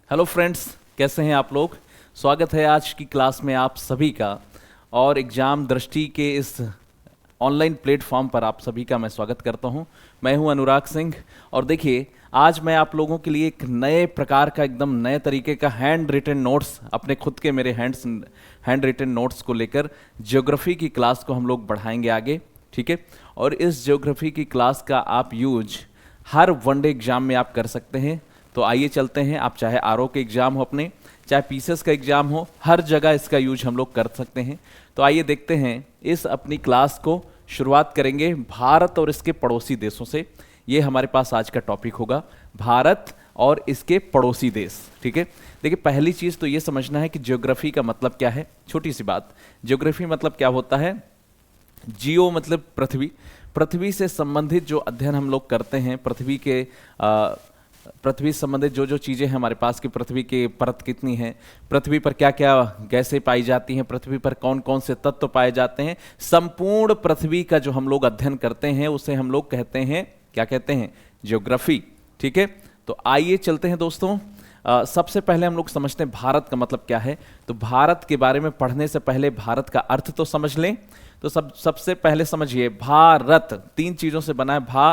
Hello friends, कैसे हैं आप लोग। स्वागत है आज की क्लास में आप सभी का। और एग्जाम दृष्टि के इस ऑनलाइन प्लेटफॉर्म पर आप सभी का मैं स्वागत करता हूं। मैं हूं अनुराग सिंह। और देखिए, आज मैं आप लोगों के लिए एक नए प्रकार का, एकदम नए तरीके का हैंड रिटन नोट्स, अपने खुद के मेरे हैंड रिटन नोट्स को लेकर ज्योग्राफी की क्लास को हम लोग बढ़ाएंगे आगे। ठीक है। और इस ज्योग्राफी की क्लास का आप यूज हर वनडे एग्जाम में आप कर सकते हैं। तो आइए चलते हैं। आप चाहे आरओ के एग्जाम हो अपने, चाहे पीसीएस का एग्जाम हो, हर जगह इसका यूज हम लोग कर सकते हैं। तो आइए देखते हैं, इस अपनी क्लास को शुरुआत करेंगे भारत और इसके पड़ोसी देशों से। ये हमारे पास आज का टॉपिक होगा, भारत और इसके पड़ोसी देश। ठीक है। देखिए, पहली चीज तो ये समझना है कि ज्योग्राफी का मतलब क्या है। छोटी सी बात, ज्योग्राफी मतलब क्या होता है। जियो मतलब पृथ्वी, पृथ्वी से संबंधित जो अध्ययन हम लोग करते हैं, पृथ्वी से संबंधित जो जो चीज़ें हैं हमारे पास, कि पृथ्वी की परत कितनी है, पृथ्वी पर क्या क्या गैसें पाई जाती हैं, पृथ्वी पर कौन कौन से तत्व पाए जाते हैं, संपूर्ण पृथ्वी का जो हम लोग अध्ययन करते हैं उसे हम लोग कहते हैं, क्या कहते हैं, ज्योग्राफी। ठीक है। तो आइए चलते हैं दोस्तों। सबसे पहले हम लोग समझते हैं भारत का मतलब क्या है। तो भारत के बारे में पढ़ने से पहले भारत का अर्थ तो समझ लें। तो सबसे पहले समझिए, भारत तीन चीजों से बना है, भा,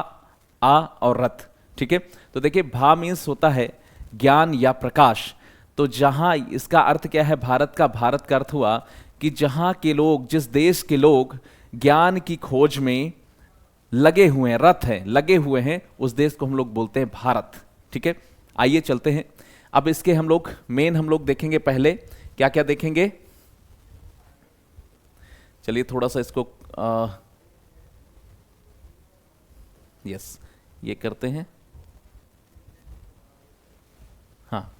आ और रथ। ठीक है। तो देखिए, भा मीन्स होता है ज्ञान या प्रकाश। तो जहां, इसका अर्थ क्या है भारत का अर्थ हुआ कि जहां के लोग, जिस देश के लोग ज्ञान की खोज में लगे हुए हैं, रथ है, लगे हुए हैं, उस देश को हम लोग बोलते हैं भारत। ठीक है। आइए चलते हैं। अब इसके हम लोग देखेंगे। पहले क्या क्या देखेंगे, चलिए थोड़ा सा इसको यस, ये करते हैं। हाँ,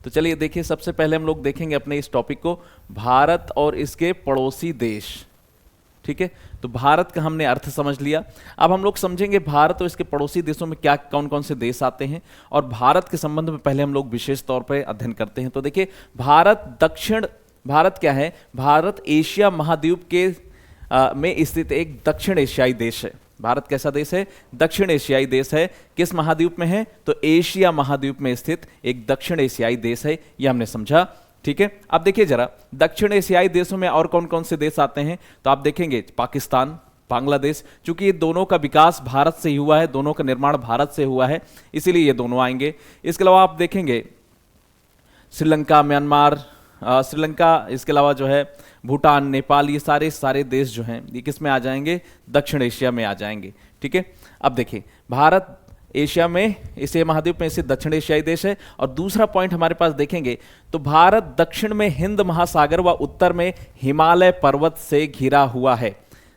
तो चलिए देखिए, सबसे पहले हम लोग देखेंगे अपने इस टॉपिक को, भारत और इसके पड़ोसी देश। ठीक है। तो भारत का हमने अर्थ समझ लिया। अब हम लोग समझेंगे भारत और इसके पड़ोसी देशों में क्या, कौन कौन से देश आते हैं। और भारत के संबंध में पहले हम लोग विशेष तौर पर अध्ययन करते हैं। तो देखिए, भारत क्या है, भारत एशिया महाद्वीप के में स्थित एक दक्षिण एशियाई देश है। भारत कैसा देश है, दक्षिण एशियाई देश है। किस महाद्वीप में है, तो एशिया महाद्वीप में स्थित एक दक्षिण एशियाई देश है। ये हमने समझा। ठीक है। अब देखिए जरा, दक्षिण एशियाई देशों में और कौन कौन से देश आते हैं। तो आप देखेंगे पाकिस्तान, बांग्लादेश, चूंकि ये दोनों का विकास भारत से ही हुआ है, दोनों का निर्माण भारत से हुआ है, इसीलिए ये दोनों आएंगे। इसके अलावा आप देखेंगे श्रीलंका, म्यांमार, श्रीलंका, इसके अलावा जो है भूटान, नेपाल, ये सारे देश जो हैं ये किस में आ जाएंगे, दक्षिण एशिया में आ जाएंगे। ठीक है। अब देखिए, भारत एशिया में, एशिया महाद्वीप में स्थित दक्षिण एशियाई देश है। और दूसरा पॉइंट हमारे पास देखेंगे तो भारत दक्षिण में हिंद महासागर व उत्तर में हिमालय पर्वत से घिरा हुआ है।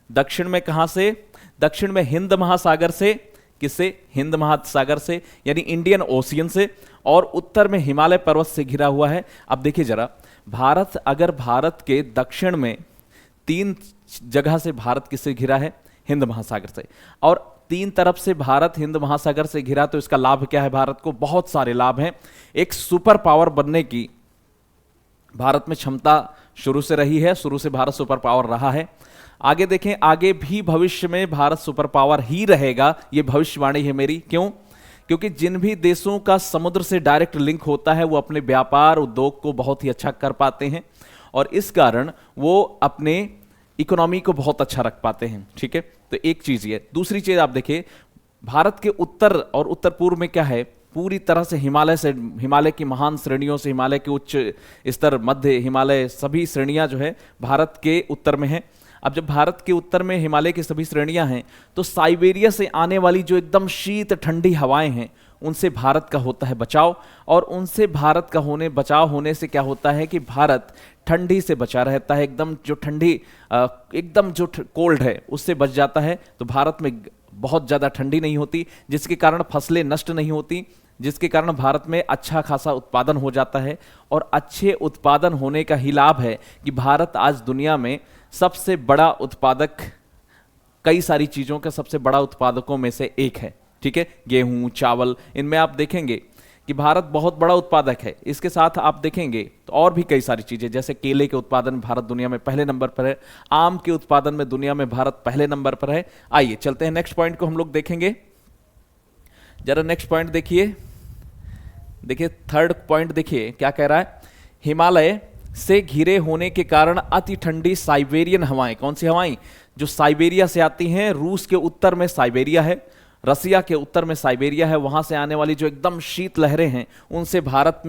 दक्षिण में कहां से, दक्षिण में हिंद महासागर से, किससे, हिंद महासागर से, यानी इंडियन ओशियन से, और उत्तर में हिमालय पर्वत से घिरा हुआ है। अब देखिए जरा, भारत, अगर भारत के दक्षिण में तीन जगह से भारत किससे घिरा है, हिंद महासागर से, और तीन तरफ से भारत हिंद महासागर से घिरा, तो इसका लाभ क्या है, भारत को बहुत सारे लाभ हैं। एक सुपर पावर बनने की भारत में क्षमता शुरू से रही है, शुरू से भारत सुपर पावर रहा है। आगे देखें, आगे भी भविष्य में भारत सुपर पावर ही रहेगा, यह भविष्यवाणी है मेरी। क्यों, क्योंकि जिन भी देशों का समुद्र से डायरेक्ट लिंक होता है वो अपने व्यापार उद्योग को बहुत ही अच्छा कर पाते हैं, और इस कारण वो अपने इकोनॉमी को बहुत अच्छा रख पाते हैं। ठीक है। तो एक चीज ये, दूसरी चीज आप देखिए, भारत के उत्तर और उत्तर पूर्व में क्या है, पूरी तरह से हिमालय की महान श्रेणियों से, हिमालय के उच्च स्तर, मध्य हिमालय, सभी श्रेणियां जो है भारत के उत्तर में है। अब जब भारत के उत्तर में हिमालय की सभी श्रेणियां हैं, तो साइबेरिया से आने वाली जो एकदम शीत ठंडी हवाएं हैं, उनसे भारत का होता है बचाव। और उनसे भारत का बचाव होने से क्या होता है कि भारत ठंडी से बचा रहता है, एकदम जो ठंडी, एकदम जो कोल्ड है उससे बच जाता है। तो भारत में बहुत ज़्यादा ठंडी नहीं होती, जिसके कारण फसलें नष्ट नहीं होती, जिसके कारण भारत में अच्छा खासा उत्पादन हो जाता है। और अच्छे उत्पादन होने का ही लाभ है कि भारत आज दुनिया में सबसे बड़ा उत्पादक, कई सारी चीज़ों का सबसे बड़ा उत्पादकों में से एक है। ठीक है। गेहूं, चावल, इनमें आप देखेंगे कि भारत बहुत बड़ा उत्पादक है। इसके साथ आप देखेंगे तो और भी कई सारी चीजें, जैसे केले के उत्पादन भारत दुनिया में पहले नंबर पर है, आम के उत्पादन में दुनिया में भारत पहले नंबर पर है। आइए चलते हैं, नेक्स्ट पॉइंट को हम लोग देखेंगे। जरा नेक्स्ट पॉइंट देखिए, देखिए थर्ड पॉइंट देखिए क्या कह रहा है, हिमालय से घिरे होने के कारण अति ठंडी साइबेरियन हवाएं, कौन सी हवाएं, जो साइबेरिया से आती हैं, रूस के उत्तर में साइबेरिया है, रसिया के उत्तर में साइबेरिया है, वहां से आने वाली जो एकदम शीत लहरें हैं उनसे भारत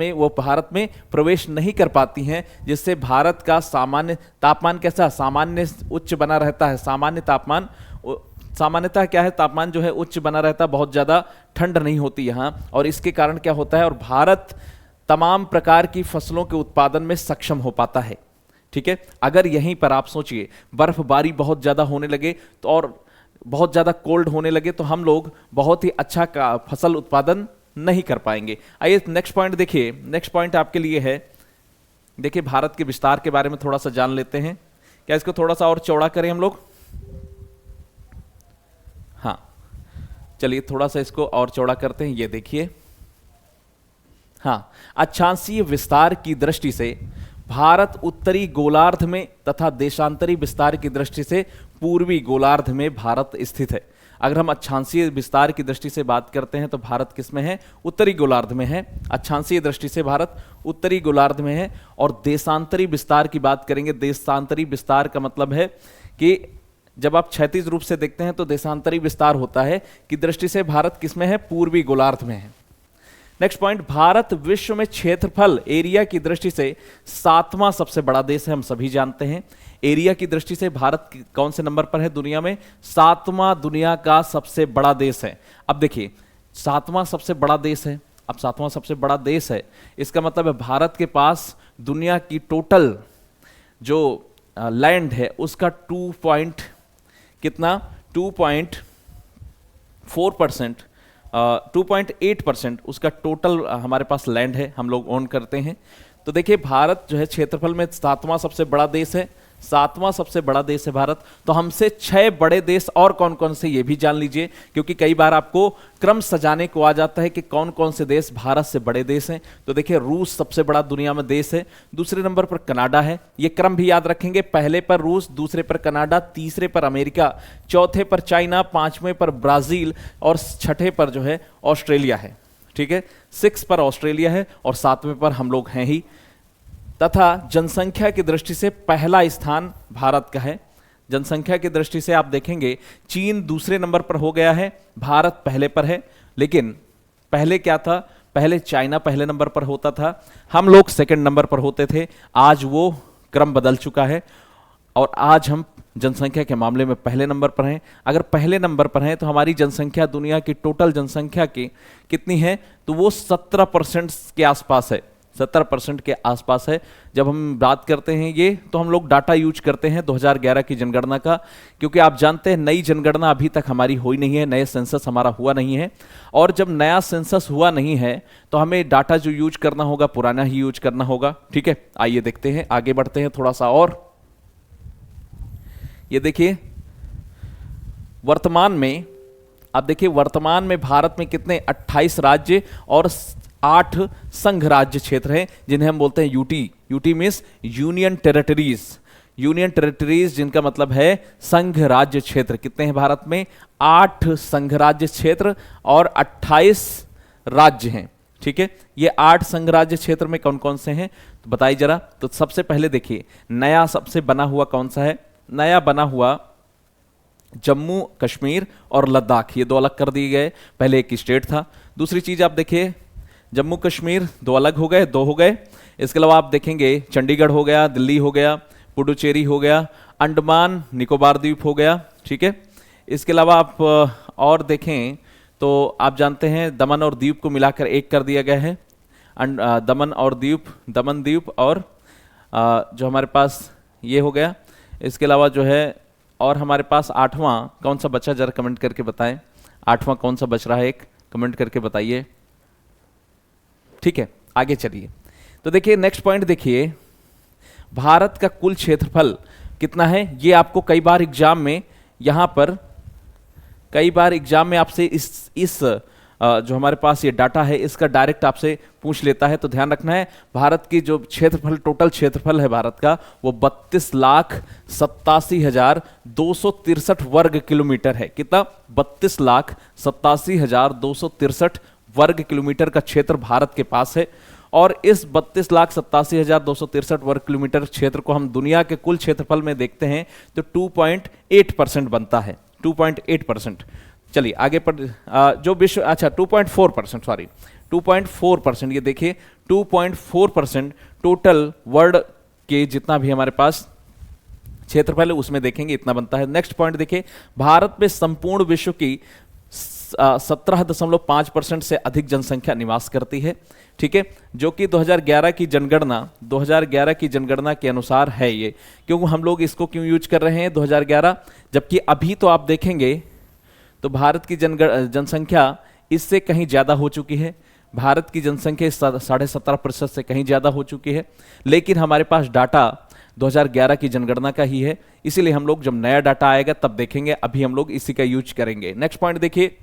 में प्रवेश नहीं कर पाती हैं, जिससे भारत का सामान्य तापमान कैसा, सामान्य उच्च बना रहता है। सामान्य तापमान, सामान्यतः क्या है, तापमान जो है उच्च बना रहता है, बहुत ज्यादा ठंड नहीं होती यहां, और इसके कारण क्या होता है, और भारत तमाम प्रकार की फसलों के उत्पादन में सक्षम हो पाता है। ठीक है, अगर यहीं पर आप सोचिए बर्फबारी बहुत ज्यादा होने लगे तो, और बहुत ज्यादा कोल्ड होने लगे तो हम लोग बहुत ही अच्छा का फसल उत्पादन नहीं कर पाएंगे। आइए नेक्स्ट पॉइंट देखिए, नेक्स्ट पॉइंट आपके लिए है, देखिए भारत के विस्तार के बारे में थोड़ा सा जान लेते हैं। क्या इसको थोड़ा सा और चौड़ा करें हम लोग? हाँ चलिए थोड़ा सा इसको और चौड़ा करते हैं। ये देखिए, हाँ, अक्षांशीय विस्तार की दृष्टि से भारत उत्तरी गोलार्ध में तथा देशांतरी विस्तार की दृष्टि से पूर्वी गोलार्ध में भारत स्थित है। अगर हम अक्षांशीय विस्तार की दृष्टि से बात करते हैं तो भारत किस में है, उत्तरी गोलार्ध में है। अक्षांशीय दृष्टि से भारत उत्तरी गोलार्ध में है। और देशांतरी विस्तार की बात करेंगे, देशांतरी विस्तार का मतलब है कि जब आप क्षैतिज रूप से देखते हैं तो देशांतरी विस्तार होता है की दृष्टि से भारत किस में है, पूर्वी गोलार्ध में है। नेक्स्ट पॉइंट, भारत विश्व में क्षेत्रफल एरिया की दृष्टि से 7वां सबसे बड़ा देश है, हम सभी जानते हैं। एरिया की दृष्टि से भारत कौन से नंबर पर है दुनिया में, 7वां दुनिया का सबसे बड़ा देश है। अब देखिए 7वां सबसे बड़ा देश है, अब 7वां सबसे बड़ा देश है, इसका मतलब है भारत के पास दुनिया की टोटल जो लैंड है उसका 2.8% उसका टोटल हमारे पास लैंड है, हम लोग ओन करते हैं। तो देखिए भारत जो है क्षेत्रफल में 7वां सबसे बड़ा देश है, 7वां सबसे बड़ा देश है भारत। तो हमसे 6 बड़े देश और कौन कौन से ये भी जान लीजिए, क्योंकि कई बार आपको क्रम सजाने को आ जाता है कि कौन कौन से देश भारत से बड़े देश हैं। तो देखिए रूस सबसे बड़ा दुनिया में देश है, दूसरे नंबर पर कनाडा है, ये क्रम भी याद रखेंगे, पहले पर रूस, दूसरे पर कनाडा, तीसरे पर अमेरिका, चौथे पर चाइना, 5वें पर ब्राजील और 6ठे पर जो है ऑस्ट्रेलिया है। ठीक है, 6 पर ऑस्ट्रेलिया है और 7वें पर हम लोग हैं ही। तथा जनसंख्या की दृष्टि से पहला स्थान भारत का है। जनसंख्या की दृष्टि से आप देखेंगे चीन दूसरे नंबर पर हो गया है, भारत पहले पर है। लेकिन पहले क्या था, पहले चाइना पहले नंबर पर होता था, हम लोग सेकंड नंबर पर होते थे। आज वो क्रम बदल चुका है और आज हम जनसंख्या के मामले में पहले नंबर पर हैं। अगर पहले नंबर पर हैं तो हमारी जनसंख्या दुनिया की टोटल जनसंख्या की कितनी है, तो वो 17% के आसपास है, 70% के आसपास है। जब हम बात करते हैं ये, तो हम लोग डाटा यूज करते हैं 2011 की जनगणना का, क्योंकि आप जानते हैं नई जनगणना अभी तक हमारी हुई नहीं है, नए सेंसस हमारा हुआ नहीं है। और जब नया सेंसस हुआ नहीं है तो हमें डाटा जो यूज करना होगा पुराना ही यूज करना होगा। ठीक है, आइए देखते हैं, आगे बढ़ते हैं थोड़ा सा और। ये देखिए वर्तमान में, आप देखिए वर्तमान में भारत में कितने 28 राज्य और 8 संघ राज्य क्षेत्र हैं, जिन्हें हम बोलते हैं UT. UT means union territories, union territories जिनका मतलब है संघ राज्य क्षेत्र। कितने हैं भारत में, 8 संघ राज्य क्षेत्र और 28 राज्य हैं। ठीक है, ये 8 संघ राज्य क्षेत्र में कौन कौन से हैं तो बताइए जरा। तो सबसे पहले देखिए नया सबसे बना हुआ कौन सा है, नया बना हुआ जम्मू कश्मीर और लद्दाख, ये 2 अलग कर दिए गए, पहले एक स्टेट था। दूसरी चीज आप देखिए जम्मू कश्मीर 2 अलग हो गए, 2 हो गए। इसके अलावा आप देखेंगे चंडीगढ़ हो गया, दिल्ली हो गया, पुडुचेरी हो गया, अंडमान निकोबार द्वीप हो गया। ठीक है, इसके अलावा आप और देखें तो आप जानते हैं दमन और द्वीप को मिलाकर एक कर दिया गया है, दमन और द्वीप, दमन द्वीप और जो हमारे पास ये हो गया। इसके अलावा जो है और हमारे पास 8वां कौन सा बचा, जरा कमेंट करके बताएं, 8वां कौन सा बच रहा है, एक कमेंट करके बताइए। ठीक है, आगे चलिए। तो देखिए नेक्स्ट पॉइंट देखिए, भारत का कुल क्षेत्रफल कितना है, ये आपको कई बार एग्जाम में, यहां पर कई बार एग्जाम में आपसे इस जो हमारे पास ये डाटा है इसका डायरेक्ट आपसे पूछ लेता है। तो ध्यान रखना है, भारत की जो क्षेत्रफल, टोटल क्षेत्रफल है भारत का, वो 32,87,263 वर्ग किलोमीटर है। कितना, 32,87,263 वर्ग किलोमीटर का क्षेत्र भारत के पास है, और इस 32,87,263 वर्ग किलोमीटर क्षेत्र को हम दुनिया के कुल क्षेत्रफल में देखते हैं तो 2.8% बनता है, 2.8%। चलिए आगे जो विश्व, अच्छा 2.4%, सॉरी 2.4%, ये देखिए 2.4% टोटल वर्ल्ड के जितना भी हमारे पास क्षेत्रफल है उसमें देखेंगे इतना बनता है। नेक्स्ट पॉइंट देखिए, भारत में संपूर्ण विश्व की 17.5% से अधिक जनसंख्या निवास करती है, ठीक है, जो कि 2011 की जनगणना के अनुसार है ये। क्योंकि हम लोग इसको क्यों यूज कर रहे हैं 2011, जबकि अभी तो आप देखेंगे तो भारत की जनसंख्या इससे कहीं ज्यादा हो चुकी है, भारत की जनसंख्या 17.5% से कहीं ज्यादा हो चुकी है, लेकिन हमारे पास डाटा 2011 की जनगणना का ही है, इसीलिए हम लोग जब नया डाटा आएगा तब देखेंगे, अभी हम लोग इसी का यूज करेंगे। नेक्स्ट पॉइंट देखिए,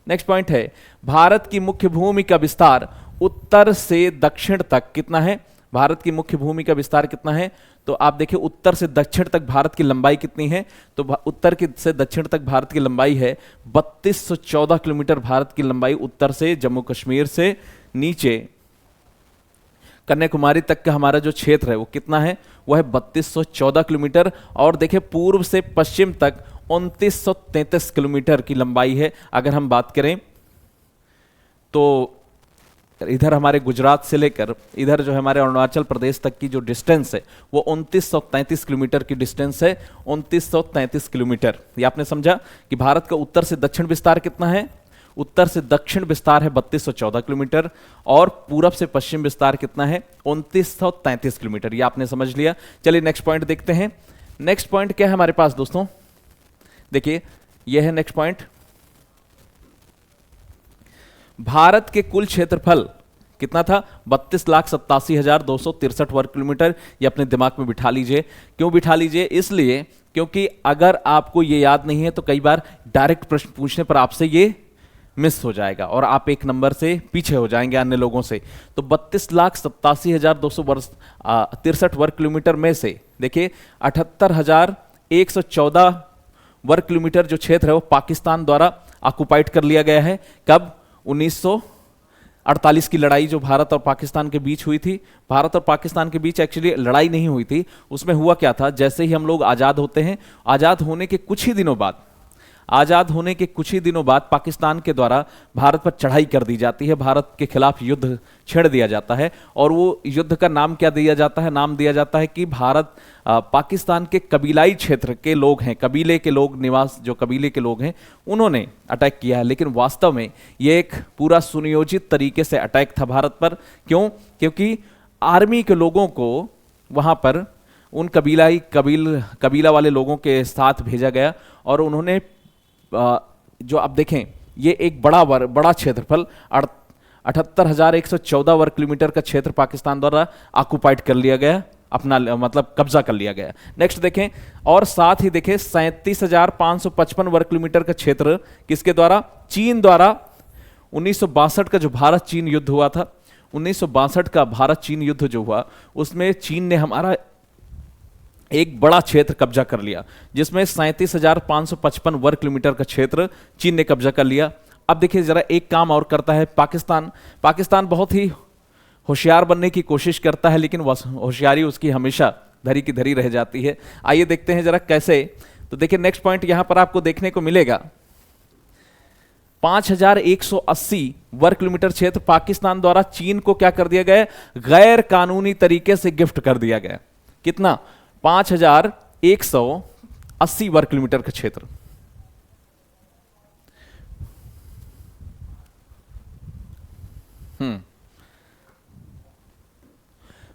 नेक्स्ट पॉइंट है भारत की मुख्य भूमि का विस्तार उत्तर से दक्षिण तक कितना है। भारत की मुख्य भूमि का विस्तार कितना है, तो आप देखिए उत्तर से दक्षिण तक भारत की लंबाई कितनी है, तो उत्तर से दक्षिण तक भारत की लंबाई है 3214 किलोमीटर। भारत की लंबाई उत्तर से, जम्मू कश्मीर से नीचे कन्याकुमारी तक का हमारा जो क्षेत्र है वो कितना है, वो है 3214 किलोमीटर। और देखिए पूर्व से पश्चिम तक 2933 किलोमीटर की लंबाई है। अगर हम बात करें तो इधर हमारे गुजरात से लेकर इधर जो है हमारे अरुणाचल प्रदेश तक की जो डिस्टेंस है वो 2933 किलोमीटर की डिस्टेंस है, 2933 किलोमीटर। ये आपने समझा कि भारत का उत्तर से दक्षिण विस्तार कितना है, उत्तर से दक्षिण विस्तार है 3214 किलोमीटर, और पूरब से पश्चिम विस्तार कितना है 2933 किलोमीटर। ये आपने समझ लिया। चलिए नेक्स्ट पॉइंट देखते हैं। नेक्स्ट पॉइंट क्या है हमारे पास दोस्तों, देखिए यह है नेक्स्ट पॉइंट, भारत के कुल क्षेत्रफल कितना था 32,87,263 वर्ग किलोमीटर। ये अपने दिमाग में बिठा लीजिए। क्यों बिठा लीजिए, इसलिए क्योंकि अगर आपको ये याद नहीं है तो कई बार डायरेक्ट प्रश्न पूछने पर आपसे ये मिस हो जाएगा और आप एक नंबर से पीछे हो जाएंगे अन्य लोगों से। तो 32,87,263 वर्ग किलोमीटर में से देखिए 78,114 वर्ग किलोमीटर जो क्षेत्र है वो पाकिस्तान द्वारा ऑक्युपाइड कर लिया गया है। कब, 1948 की लड़ाई जो भारत और पाकिस्तान के बीच हुई थी। भारत और पाकिस्तान के बीच एक्चुअली लड़ाई नहीं हुई थी, उसमें हुआ क्या था, जैसे ही हम लोग आजाद होते हैं, आजाद होने के कुछ ही दिनों बाद पाकिस्तान के द्वारा भारत पर चढ़ाई कर दी जाती है, भारत के खिलाफ युद्ध छेड़ दिया जाता है। और वो युद्ध का नाम क्या दिया जाता है, नाम दिया जाता है कि भारत पाकिस्तान के कबीलाई क्षेत्र के लोग हैं, कबीले के लोग, निवास जो कबीले के लोग हैं उन्होंने अटैक किया है। लेकिन वास्तव में ये एक पूरा सुनियोजित तरीके से अटैक था भारत पर। क्यों, क्योंकि आर्मी के लोगों को वहां पर उन कबीला वाले लोगों के साथ भेजा गया, और उन्होंने जो आप देखें ये एक बड़ा क्षेत्रफल 78,114 वर्ग किलोमीटर का क्षेत्र पाकिस्तान द्वारा ऑक्युपाइड कर लिया गया, अपना मतलब कब्जा कर लिया गया। नेक्स्ट देखें, और साथ ही देखें 37,555 वर्ग किलोमीटर का क्षेत्र किसके द्वारा, चीन द्वारा। 1962 का जो भारत चीन युद्ध हुआ था, 1962 का भारत चीन युद्ध जो हुआ उसमें चीन ने हमारा एक बड़ा क्षेत्र कब्जा कर लिया, जिसमें 37,555 वर्ग किलोमीटर का क्षेत्र चीन ने कब्जा कर लिया। अब देखिए जरा एक काम और करता है पाकिस्तान बहुत ही होशियार बनने की कोशिश करता है, लेकिन होशियारी उसकी हमेशा धरी की धरी रह जाती है। आइए देखते हैं जरा कैसे। तो देखिए नेक्स्ट पॉइंट यहां पर आपको देखने को मिलेगा, 5,180 वर्ग किलोमीटर क्षेत्र पाकिस्तान द्वारा चीन को क्या कर दिया गया, गैर कानूनी तरीके से गिफ्ट कर दिया गया। कितना, 5,180 वर्ग किलोमीटर का क्षेत्र। हम्म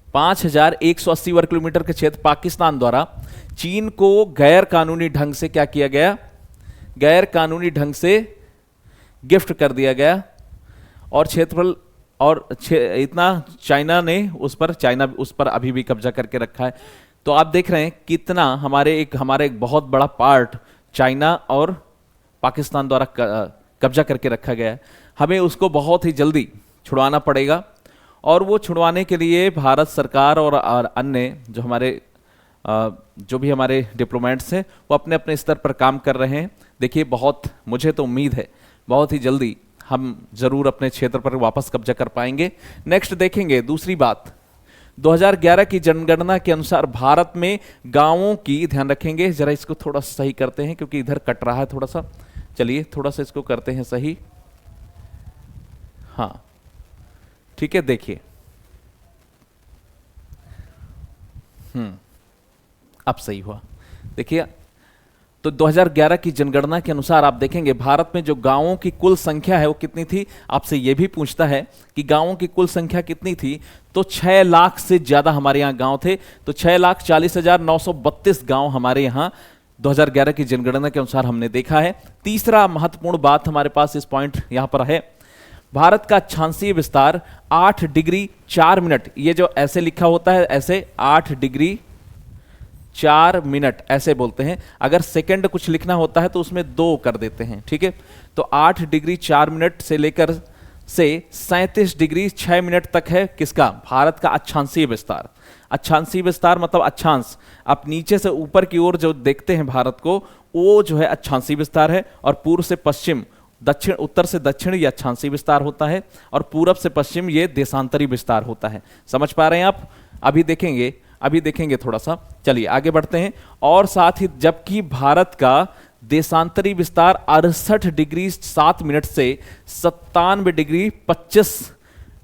5,180 वर्ग किलोमीटर का क्षेत्र पाकिस्तान द्वारा चीन को गैर कानूनी ढंग से क्या किया गया, गैर कानूनी ढंग से गिफ्ट कर दिया गया। और क्षेत्रफल और इतना चाइना उस पर अभी भी कब्जा करके रखा है। तो आप देख रहे हैं कितना हमारे एक बहुत बड़ा पार्ट चाइना और पाकिस्तान द्वारा कब्जा करके रखा गया है। हमें उसको बहुत ही जल्दी छुड़वाना पड़ेगा, और वो छुड़वाने के लिए भारत सरकार और अन्य जो भी हमारे डिप्लोमेट्स हैं वो अपने अपने स्तर पर काम कर रहे हैं। देखिए मुझे तो उम्मीद है बहुत ही जल्दी हम जरूर अपने क्षेत्र पर वापस कब्जा कर पाएंगे। नेक्स्ट देखेंगे दूसरी बात, 2011 की जनगणना के अनुसार भारत में गांवों की, ध्यान रखेंगे जरा इसको थोड़ा सही करते हैं क्योंकि इधर कट रहा है थोड़ा सा, चलिए थोड़ा सा इसको करते हैं सही, हाँ ठीक है, देखिए अब सही हुआ। देखिए तो 2011 की जनगणना के अनुसार आप देखेंगे भारत में जो गांवों की कुल संख्या है वो कितनी थी, आपसे ये भी पूछता है कि गांवों की कुल संख्या कितनी थी, तो 6 लाख से ज्यादा हमारे यहाँ गांव थे। तो 6,40,932 गांव हमारे यहाँ 2011 की जनगणना के अनुसार हमने देखा है। तीसरा महत्वपूर्ण बात हमारे पास इस पॉइंट यहां पर है, भारत का अक्षांशीय विस्तार 8 डिग्री 4 मिनट, ये जो ऐसे लिखा होता है ऐसे 8 डिग्री 4 मिनट ऐसे बोलते हैं, अगर सेकंड कुछ लिखना होता है तो उसमें 2 कर देते हैं, ठीक है। तो 8 डिग्री 4 मिनट से लेकर से 37 डिग्री 6 मिनट तक है किसका, भारत का अक्षांशीय विस्तार। अक्षांशीय विस्तार मतलब अक्षांश, आप नीचे से ऊपर की ओर जो देखते हैं भारत को, वो जो है अक्षांशीय विस्तार है, और पूर्व से पश्चिम, दक्षिण उत्तर से दक्षिण ये अक्षांशीय विस्तार होता है, और पूरब से पश्चिम ये देशांतरी विस्तार होता है। समझ पा रहे हैं आप? अभी देखेंगे थोड़ा सा, चलिए आगे बढ़ते हैं। और साथ ही जबकि भारत का देशांतरी विस्तार 68 डिग्री 7 मिनट से 97 डिग्री 25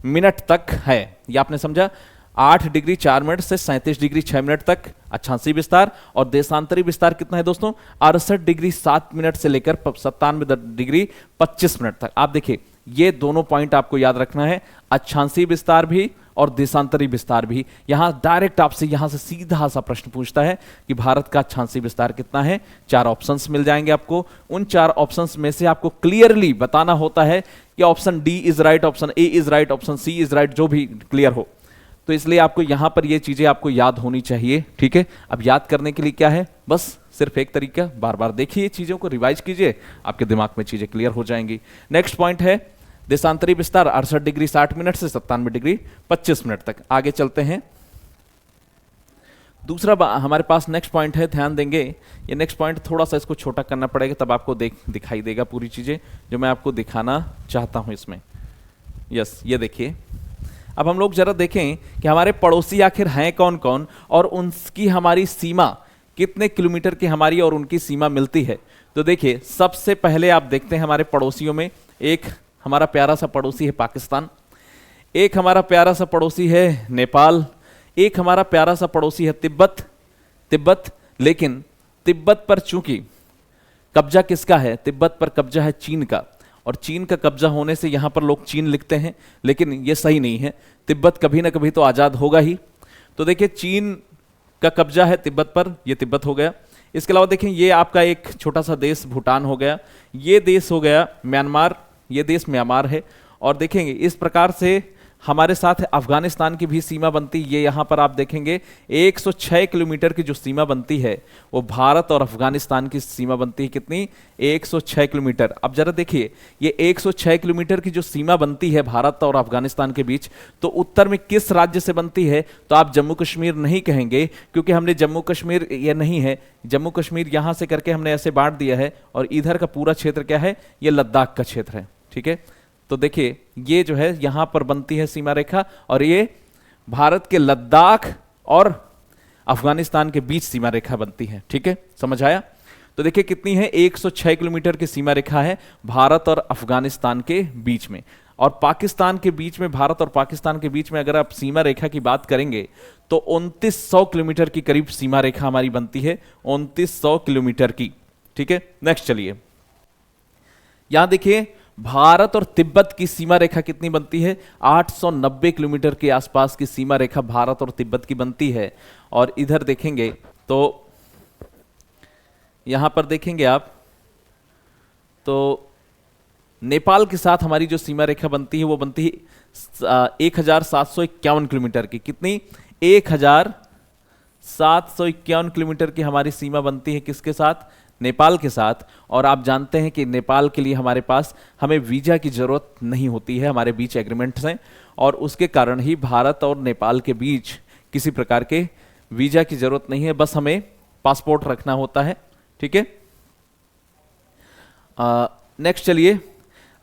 मिनट तक है, ये आपने समझा, 8 डिग्री 4 मिनट से 37 डिग्री 6 मिनट तक अक्षांशीय विस्तार, और देशांतरी विस्तार कितना है दोस्तों, 68 डिग्री 7 मिनट से लेकर 97 डिग्री 25 मिनट तक। आप देखिए ये दोनों पॉइंट आपको याद रखना है, अक्षांशीय विस्तार भी और देशांतरी विस्तार भी। यहां डायरेक्ट आपसे यहां से सीधा सा प्रश्न पूछता है कि भारत का अक्षांशीय विस्तार कितना है। 4 ऑप्शंस मिल जाएंगे आपको, उन 4 ऑप्शंस में से आपको क्लियरली बताना होता है कि option D is right, option A is right, option C is right, जो भी क्लियर हो। तो इसलिए आपको यहां पर ये चीजें आपको याद होनी चाहिए, ठीक है। अब याद करने के लिए क्या है, बस सिर्फ एक तरीका, बार बार देखिए चीजों को, रिवाइज कीजिए, आपके दिमाग में चीजें क्लियर हो जाएंगी। नेक्स्ट पॉइंट है देशांतरी विस्तार 68 डिग्री 60 मिनट से 97 डिग्री 25 मिनट तक। आगे चलते हैं, दूसरा हमारे पास नेक्स्ट पॉइंट है, ध्यान देंगे। ये नेक्स्ट पॉइंट थोड़ा सा इसको छोटा करना पड़ेगा, तब आपको दिखाई देगा पूरी चीजें जो मैं आपको दिखाना चाहता हूं इसमें। यस, ये देखिए, अब हम लोग जरा देखें कि हमारे पड़ोसी आखिर हैं कौन कौन, और उनकी हमारी सीमा कितने किलोमीटर की हमारी और उनकी सीमा मिलती है। तो देखिए सबसे पहले आप देखते हैं हमारे पड़ोसियों में, एक हमारा प्यारा सा पड़ोसी है पाकिस्तान, एक हमारा प्यारा सा पड़ोसी है नेपाल, एक हमारा प्यारा सा पड़ोसी है तिब्बत। लेकिन तिब्बत पर चूंकि कब्जा किसका है, तिब्बत पर कब्जा है चीन का, और चीन का कब्जा होने से यहां पर लोग चीन लिखते हैं, लेकिन यह सही नहीं है, तिब्बत कभी ना कभी तो आजाद होगा ही। तो देखिए चीन का कब्जा है तिब्बत पर, यह तिब्बत हो गया। इसके अलावा देखें ये आपका एक छोटा सा देश भूटान हो गया, ये देश हो गया म्यांमार, ये देश म्यांमार है। और देखेंगे इस प्रकार से हमारे साथ अफगानिस्तान की भी सीमा बनती, ये यहां पर आप देखेंगे 106 किलोमीटर की जो सीमा बनती है वो भारत और अफगानिस्तान की सीमा बनती है, कितनी, 106 किलोमीटर। अब जरा देखिए ये 106 किलोमीटर की जो सीमा बनती है भारत और अफगानिस्तान के बीच, तो उत्तर में किस राज्य से बनती है, तो आप जम्मू कश्मीर नहीं कहेंगे, क्योंकि हमने जम्मू कश्मीर, ये नहीं है, जम्मू कश्मीर यहां से करके हमने ऐसे बांट दिया है, और इधर का पूरा क्षेत्र क्या है, ये लद्दाख का क्षेत्र है, ठीक है। तो देखिए ये जो है यहां पर बनती है सीमा रेखा, और ये भारत के लद्दाख और अफगानिस्तान के बीच सीमा रेखा बनती है, ठीक है, समझ आया। तो देखिए कितनी है, 106 किलोमीटर की सीमा रेखा है भारत और अफगानिस्तान के बीच में। और पाकिस्तान के बीच में, भारत और पाकिस्तान के बीच में अगर आप सीमा रेखा की बात करेंगे तो 2900 किलोमीटर की करीब सीमा रेखा हमारी बनती है, 2900 किलोमीटर की, ठीक है। नेक्स्ट चलिए, यहां देखिए भारत और तिब्बत की सीमा रेखा कितनी बनती है, 890 किलोमीटर के आसपास की सीमा रेखा भारत और तिब्बत की बनती है। और इधर देखेंगे तो यहां पर देखेंगे आप तो नेपाल के साथ हमारी जो सीमा रेखा बनती है वो बनती है 1751 किलोमीटर की, कितनी, 1751 किलोमीटर की हमारी सीमा बनती है, किसके साथ, नेपाल के साथ। और आप जानते हैं कि नेपाल के लिए हमारे पास, हमें वीजा की जरूरत नहीं होती है, हमारे बीच एग्रीमेंट्स हैं, और उसके कारण ही भारत और नेपाल के बीच किसी प्रकार के वीजा की जरूरत नहीं है, बस हमें पासपोर्ट रखना होता है, ठीक है। नेक्स्ट चलिए,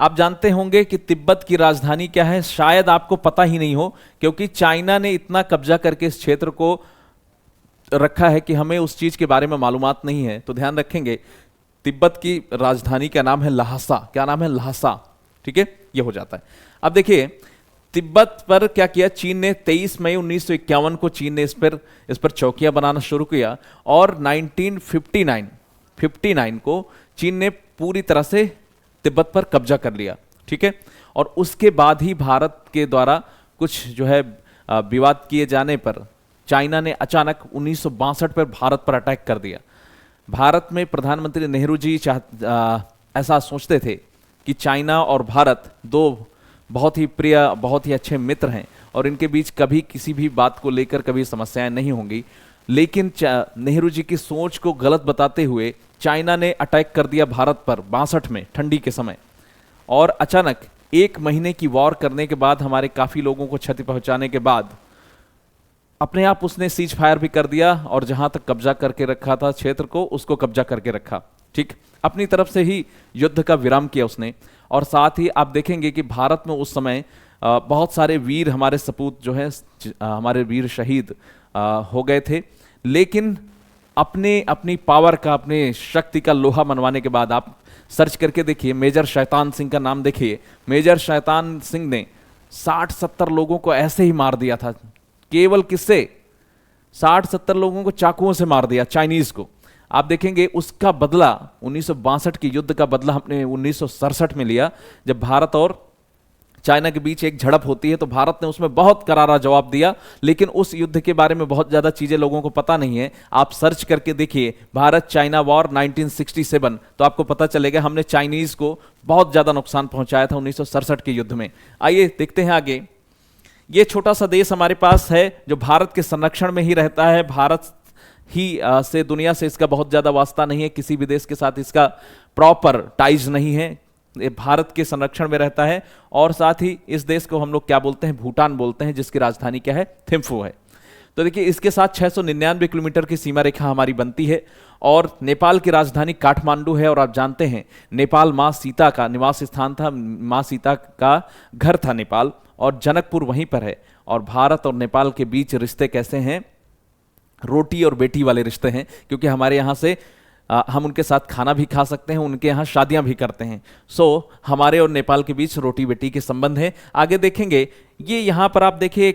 आप जानते होंगे कि तिब्बत की राजधानी क्या है, शायद आपको पता ही नहीं हो, क्योंकि चाइना ने इतना कब्जा करके इस क्षेत्र को रखा है कि हमें उस चीज के बारे में मालूमात नहीं है। तो ध्यान रखेंगे, तिब्बत की राजधानी का नाम है ल्हासा। क्या नाम है? ल्हासा। ठीक है, ये हो जाता है। अब देखिए, तिब्बत पर क्या किया चीन ने? 23 मई 1951 को चीन ने इस पर चौकियां बनाना शुरू किया, और 1959 को चीन ने पूरी तरह से तिब्बत पर कब्जा कर लिया। ठीक है, और उसके बाद ही भारत के द्वारा कुछ जो है विवाद किए जाने पर चाइना ने अचानक 1962 पर भारत पर अटैक कर दिया। भारत में प्रधानमंत्री नेहरू जी ऐसा सोचते थे कि चाइना और भारत दो बहुत ही प्रिय, बहुत ही अच्छे मित्र हैं, और इनके बीच कभी किसी भी बात को लेकर कभी समस्याएं नहीं होंगी। लेकिन नेहरू जी की सोच को गलत बताते हुए चाइना ने अटैक कर दिया भारत पर 62 में, ठंडी के समय, और अचानक 1 महीने की वॉर करने के बाद, हमारे काफी लोगों को क्षति पहुंचाने के बाद, अपने आप उसने सीज फायर भी कर दिया, और जहां तक कब्जा करके रखा था क्षेत्र को, उसको कब्जा करके रखा। ठीक, अपनी तरफ से ही युद्ध का विराम किया उसने। और साथ ही आप देखेंगे कि भारत में उस समय बहुत सारे वीर, हमारे सपूत जो है, हमारे वीर शहीद हो गए थे। लेकिन अपनी पावर का, अपने शक्ति का लोहा मनवाने के बाद, आप सर्च करके देखिए, मेजर शैतान सिंह का नाम देखिए। मेजर शैतान सिंह ने 60-70 लोगों को ऐसे ही मार दिया था। केवल किससे? 60-70 लोगों को चाकुओं से मार दिया, चाइनीज को। आप देखेंगे उसका बदला 1962 के युद्ध का बदला हमने 1967 में लिया, जब भारत और चाइना के बीच एक झड़प होती है। तो भारत ने उसमें बहुत करारा जवाब दिया, लेकिन उस युद्ध के बारे में बहुत ज्यादा चीजें लोगों को पता नहीं है। आप सर्च करके देखिए, भारत चाइना वॉर 1967, तो आपको पता चलेगा हमने चाइनीज को बहुत ज्यादा नुकसान पहुंचाया था 1967 के युद्ध में। आइए देखते हैं आगे। ये छोटा सा देश हमारे पास है जो भारत के संरक्षण में ही रहता है। भारत ही से, दुनिया से इसका बहुत ज्यादा वास्ता नहीं है, किसी भी देश के साथ इसका प्रॉपर टाइज नहीं है। ये भारत के संरक्षण में रहता है। और साथ ही इस देश को हम लोग क्या बोलते हैं? भूटान बोलते हैं, जिसकी राजधानी क्या है? थिम्फू है। तो देखिए, इसके साथ 699 किलोमीटर की सीमा रेखा हमारी बनती है। और नेपाल की राजधानी काठमांडू है। और आप जानते हैं, नेपाल माँ सीता का निवास स्थान था, माँ सीता का घर था नेपाल, और जनकपुर वहीं पर है। और भारत और नेपाल के बीच रिश्ते कैसे हैं? रोटी और बेटी वाले रिश्ते हैं, क्योंकि हमारे यहाँ से हम उनके साथ खाना भी खा सकते हैं, उनके यहाँ शादियां भी करते हैं। सो हमारे और नेपाल के बीच रोटी बेटी के संबंध है। आगे देखेंगे, ये यहाँ पर आप देखिए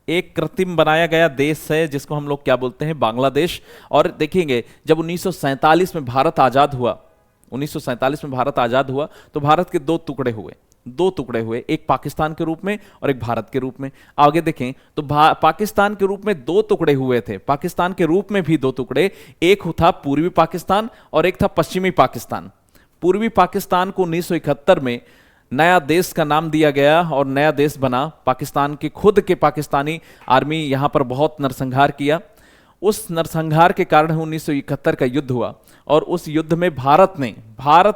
एक कृत्रिम बनाया गया देश है, जिसको हम लोग क्या बोलते हैं? बांग्लादेश। और देखेंगे, जब 1947 में भारत आजाद हुआ, 1947 में भारत आजाद हुआ, तो भारत के दो टुकड़े हुए, एक पाकिस्तान के रूप में और एक भारत के रूप में। आगे देखें तो पाकिस्तान के रूप में 2 टुकड़े हुए थे, पाकिस्तान के रूप में भी 2 टुकड़े, एक था पूर्वी पाकिस्तान और एक था पश्चिमी पाकिस्तान। पूर्वी पाकिस्तान को 1971 में नया देश का नाम दिया गया और नया देश बना। पाकिस्तान के खुद के पाकिस्तानी आर्मी यहां पर बहुत नरसंहार किया। उस नरसंहार के कारण 1971 का युद्ध हुआ, और उस युद्ध में भारत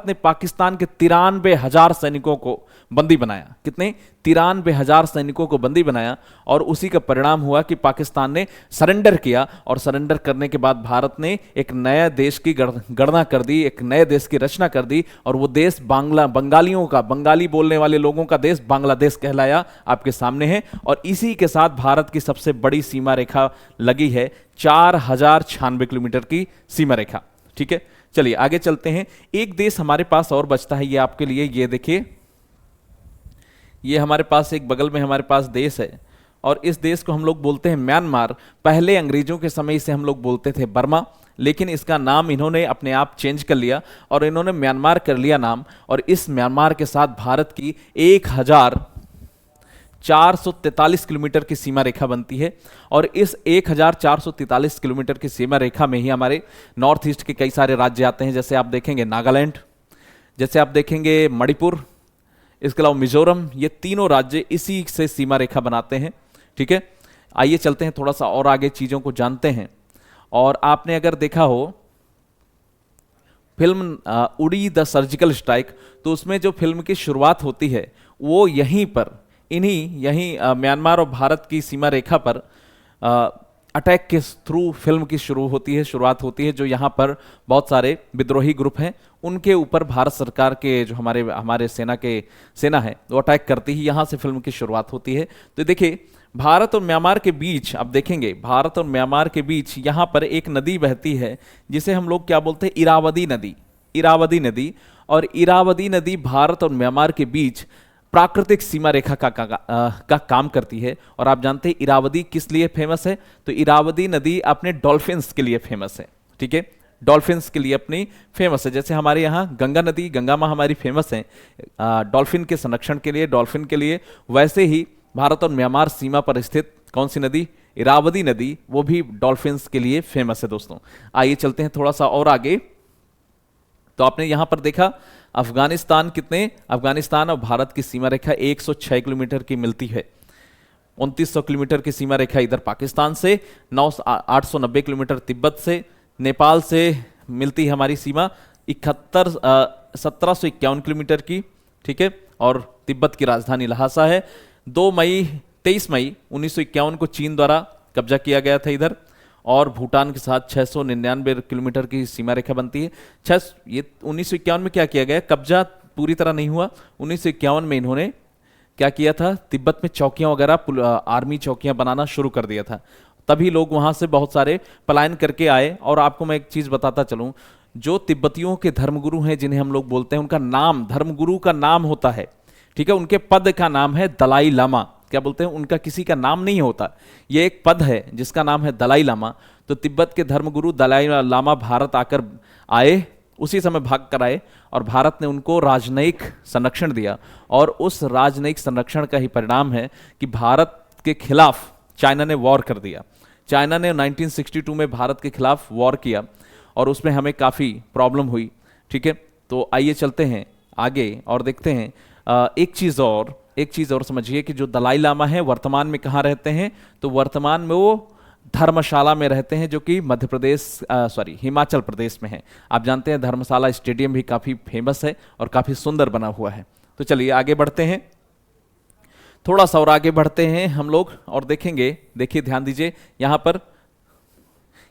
ने पाकिस्तान के 93,000 सैनिकों को बंदी बनाया। कितने? 93,000 सैनिकों को बंदी बनाया। और उसी का परिणाम हुआ कि पाकिस्तान ने सरेंडर किया, और सरेंडर करने के बाद भारत ने एक नया देश की गणना कर दी, एक नए देश की रचना कर दी, और वो देश बंगालियों का, बंगाली बोलने वाले लोगों का देश बांग्लादेश कहलाया। आपके सामने है। और इसी के साथ भारत की सबसे बड़ी सीमा रेखा लगी है, 4096 किलोमीटर की सीमा रेखा। ठीक है, चलिए आगे चलते हैं। एक देश हमारे पास और बचता है, ये आपके लिए, ये देखिए, ये हमारे पास एक बगल में हमारे पास देश है, और इस देश को हम लोग बोलते हैं म्यांमार। पहले अंग्रेजों के समय इसे हम लोग बोलते थे बर्मा, लेकिन इसका नाम इन्होंने अपने आप चेंज कर लिया और इन्होंने म्यांमार कर लिया नाम। और इस म्यांमार के साथ भारत की 1443 किलोमीटर की सीमा रेखा बनती है। और इस 1443 किलोमीटर की सीमा रेखा में ही हमारे नॉर्थ ईस्ट के कई सारे राज्य आते हैं, जैसे आप देखेंगे नागालैंड, जैसे आप देखेंगे मणिपुर, इसके अलावा मिजोरम। ये तीनों राज्य इसी से सीमा रेखा बनाते हैं। ठीक है, आइए चलते हैं, थोड़ा सा और आगे चीजों को जानते हैं। और आपने अगर देखा हो फिल्म उड़ी द सर्जिकल स्ट्राइक, तो उसमें जो फिल्म की शुरुआत होती है वो यहीं पर, यहीं म्यांमार और भारत की सीमा रेखा पर अटैक के थ्रू फिल्म की शुरुआत होती है, जो यहाँ पर बहुत सारे विद्रोही ग्रुप हैं उनके ऊपर भारत सरकार के जो हमारे सेना है वो अटैक करती है। यहाँ से फिल्म की शुरुआत होती है। तो देखिए भारत और म्यांमार के बीच, अब देखेंगे भारत और म्यांमार के बीच यहाँ पर एक नदी बहती है जिसे हम लोग क्या बोलते हैं, इरावदी नदी। इरावदी नदी, और इरावदी नदी भारत और म्यांमार के बीच प्राकृतिक सीमा रेखा का काम करती है। और आप जानते हैं इरावदी किस लिए फेमस है, तो इरावदी नदी अपने डॉल्फिन्स के लिए फेमस है। ठीक है, डॉल्फिन्स के लिए अपनी फेमस है। जैसे हमारे यहाँ गंगा नदी, गंगा माँ हमारी फेमस है डॉल्फिन के संरक्षण के लिए, डॉल्फिन के लिए, वैसे ही भारत और म्यांमार सीमा पर स्थित कौन सी नदी, इरावदी नदी, वो भी डॉल्फिन्स के लिए फेमस है। दोस्तों आइए चलते हैं थोड़ा सा और आगे। तो आपने यहां पर देखा अफगानिस्तान और भारत की सीमा रेखा 106 किलोमीटर की मिलती है। 2900 किलोमीटर की सीमा रेखा इधर पाकिस्तान से, 890 किलोमीटर तिब्बत से, नेपाल से मिलती है हमारी सीमा 1751 किलोमीटर की। ठीक है, और तिब्बत की राजधानी लहासा है। 23 मई 1951 को चीन द्वारा कब्जा किया गया था इधर, और भूटान के साथ 699 किलोमीटर की सीमा रेखा बनती है। ये 1951 में क्या किया गया, कब्जा पूरी तरह नहीं हुआ। 1951 में इन्होंने क्या किया था, तिब्बत में चौकियां वगैरह, आर्मी चौकियां बनाना शुरू कर दिया था। तभी लोग वहां से बहुत सारे पलायन करके आए। और आपको मैं एक चीज बताता चलूं, जो तिब्बतियों के धर्मगुरु हैं जिन्हें हम लोग बोलते हैं, उनका नाम, धर्मगुरु का नाम होता है। ठीक है, उनके पद का नाम है दलाई लामा। क्या बोलते हैं, उनका किसी का नाम नहीं होता, ये एक पद है जिसका नाम है दलाई लामा। तो तिब्बत के धर्मगुरु दलाई लामा भारत आकर आए, उसी समय भाग कर आए, और भारत ने उनको राजनयिक संरक्षण दिया। और उस राजनयिक संरक्षण का ही परिणाम है कि भारत के खिलाफ चाइना ने वॉर कर दिया। चाइना ने 1962 में भारत के खिलाफ वॉर किया, और उसमें हमें काफ़ी प्रॉब्लम हुई। ठीक है, तो आइए चलते हैं आगे और देखते हैं। एक चीज़ और समझिए कि जो दलाई लामा है वर्तमान में कहाँ रहते हैं, तो वर्तमान में वो धर्मशाला में रहते हैं, जो कि हिमाचल प्रदेश में है। आप जानते हैं धर्मशाला स्टेडियम भी काफ़ी फेमस है और काफ़ी सुंदर बना हुआ है। तो चलिए आगे बढ़ते हैं, थोड़ा सा और आगे बढ़ते हैं हम लोग और देखेंगे। देखिए ध्यान दीजिए, यहाँ पर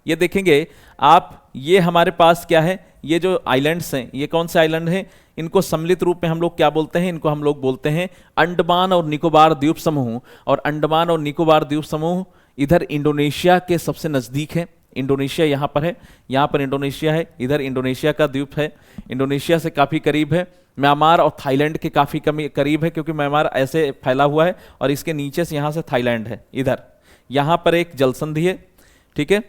ये देखेंगे आप, ये हमारे पास क्या है, ये जो आइलैंड्स हैं, ये कौन से आइलैंड हैं, इनको सम्मिलित रूप में हम लोग क्या बोलते हैं, इनको हम लोग बोलते हैं अंडमान और निकोबार द्वीप समूह। और अंडमान और निकोबार द्वीप समूह इधर इंडोनेशिया के सबसे नजदीक है। इंडोनेशिया यहाँ पर है, यहाँ पर इंडोनेशिया है, इधर इंडोनेशिया का द्वीप है, इंडोनेशिया से काफी करीब है। म्यांमार और थाईलैंड के काफी करीब है, क्योंकि म्यांमार ऐसे फैला हुआ है और इसके नीचे से यहाँ से थाईलैंड है। इधर यहाँ पर एक जलसंधि है, ठीक है,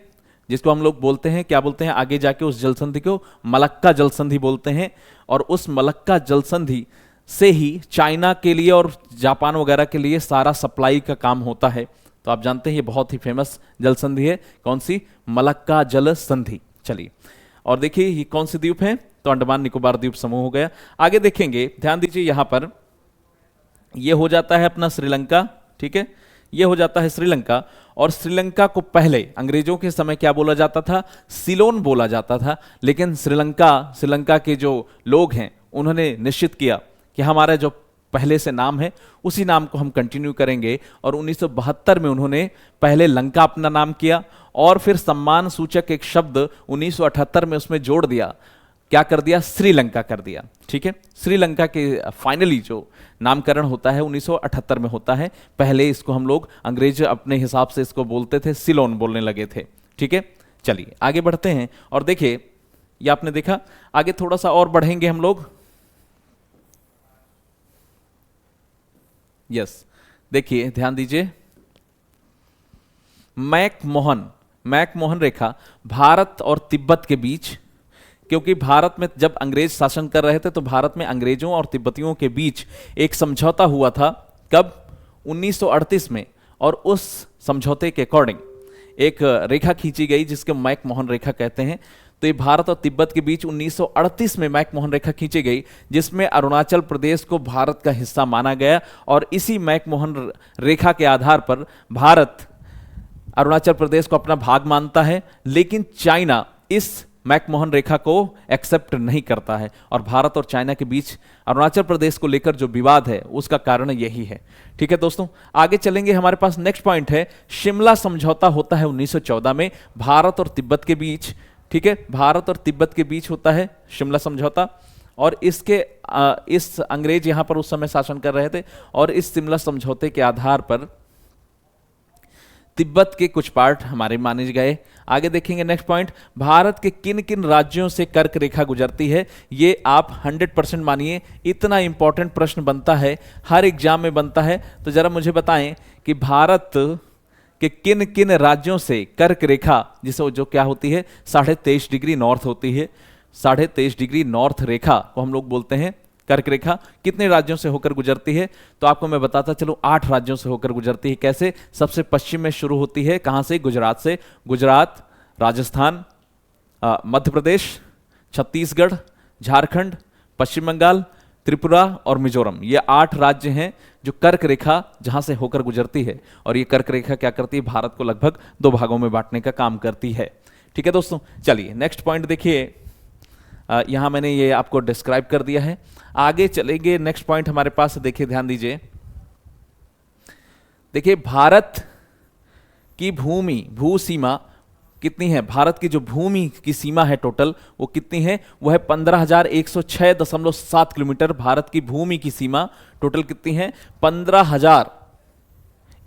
जिसको हम लोग बोलते हैं, क्या बोलते हैं, आगे जाके उस जलसंधि को मलक्का जलसंधि बोलते हैं। और उस मलक्का जलसंधि से ही चाइना के लिए और जापान वगैरह के लिए सारा सप्लाई का काम होता है। तो आप जानते हैं ये बहुत ही फेमस जलसंधि है, कौन सी, मलक्का जल संधि। चलिए और देखिए ये कौन सी द्वीप है, तो अंडमान निकोबार द्वीप समूह हो गया। आगे देखेंगे, ध्यान दीजिए, यहां पर ये हो जाता है अपना श्रीलंका। ठीक है, ये हो जाता है श्रीलंका। और श्रीलंका को पहले अंग्रेजों के समय क्या बोला जाता था, सिलोन बोला जाता था। लेकिन श्रीलंका के जो लोग हैं उन्होंने निश्चित किया कि हमारा जो पहले से नाम है उसी नाम को हम कंटिन्यू करेंगे। और 1972 में उन्होंने पहले लंका अपना नाम किया, और फिर सम्मान सूचक एक शब्द 1978 में उसमें जोड़ दिया, क्या कर दिया, श्रीलंका कर दिया। ठीक है, श्रीलंका के फाइनली जो नामकरण होता है 1978 में होता है। पहले इसको हम लोग, अंग्रेज अपने हिसाब से इसको बोलते थे, सिलोन बोलने लगे थे। ठीक है, चलिए आगे बढ़ते हैं और देखिए, ये आपने देखा, आगे थोड़ा सा और बढ़ेंगे हम लोग। यस, देखिए ध्यान दीजिए, मैकमोहन रेखा भारत और तिब्बत के बीच, क्योंकि भारत में जब अंग्रेज शासन कर रहे थे तो भारत में अंग्रेजों और तिब्बतियों के बीच एक समझौता हुआ था। कब, 1938 में। और उस समझौते के अकॉर्डिंग एक रेखा खींची गई जिसके मैकमोहन रेखा कहते हैं। तो ये भारत और तिब्बत के बीच 1938 में मैकमोहन रेखा खींची गई, जिसमें अरुणाचल प्रदेश को भारत का हिस्सा माना गया। और इसी मैकमोहन रेखा के आधार पर भारत अरुणाचल प्रदेश को अपना भाग मानता है। लेकिन चाइना इस मैकमोहन रेखा को एक्सेप्ट नहीं करता है, और भारत और चाइना के बीच अरुणाचल प्रदेश को लेकर जो विवाद है उसका कारण यही है। ठीक है दोस्तों, आगे चलेंगे। हमारे पास नेक्स्ट पॉइंट है, शिमला समझौता होता है 1914 में भारत और तिब्बत के बीच। ठीक है, भारत और तिब्बत के बीच होता है शिमला समझौता, और इस अंग्रेज यहां पर उस समय शासन कर रहे थे, और इस शिमला समझौते के आधार पर तिब्बत के कुछ पार्ट हमारे माने गए। आगे देखेंगे नेक्स्ट पॉइंट, भारत के किन किन राज्यों से कर्क रेखा गुजरती है। ये आप 100% मानिए, इतना इंपॉर्टेंट प्रश्न बनता है, हर एग्जाम में बनता है। तो जरा मुझे बताएं कि भारत के किन किन राज्यों से कर्क रेखा, जिसे जो क्या होती है 23.5 डिग्री नॉर्थ होती है, 23.5 डिग्री नॉर्थ रेखा को हम लोग बोलते हैं कर्क रेखा, कितने राज्यों से होकर गुजरती है। तो आपको मैं बताता चलूं, 8 राज्यों से होकर गुजरती है। कैसे? सबसे पश्चिम में शुरू होती है, कहां से? गुजरात से। गुजरात, राजस्थान, मध्य प्रदेश, छत्तीसगढ़, झारखंड, पश्चिम बंगाल, त्रिपुरा और मिजोरम, ये 8 राज्य हैं जो कर्क रेखा जहां से होकर गुजरती है। और ये कर्क रेखा क्या करती है? भारत को लगभग 2 भागों में बांटने का काम करती है। ठीक है दोस्तों, चलिए नेक्स्ट पॉइंट देखिए, यहां मैंने ये आपको डिस्क्राइब कर दिया है। आगे चलेंगे, नेक्स्ट पॉइंट हमारे पास देखिए, ध्यान दीजिए। देखिए भारत की भू सीमा कितनी है? भारत की जो भूमि की सीमा है टोटल, वो कितनी है? वो है 15,106.7 किलोमीटर। भारत की भूमि की सीमा टोटल कितनी है? 15,000।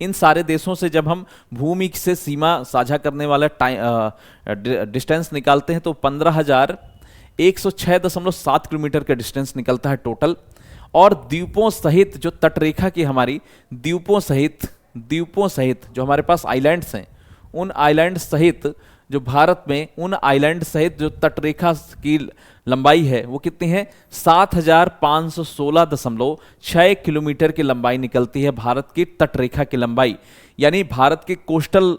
इन सारे देशों से जब हम भूमि से सीमा साझा करने वाला डिस्टेंस निकालते हैं तो 15,106.7 किलोमीटर का डिस्टेंस निकलता है टोटल। और द्वीपों सहित जो तटरेखा की हमारी, द्वीपों सहित जो हमारे पास आइलैंड्स हैं, उन आइलैंड सहित जो भारत में, उन आइलैंड सहित जो तटरेखा की लंबाई है वो कितनी है? 7,516.6 किलोमीटर की लंबाई निकलती है भारत की तटरेखा की लंबाई। यानी भारत की कोस्टल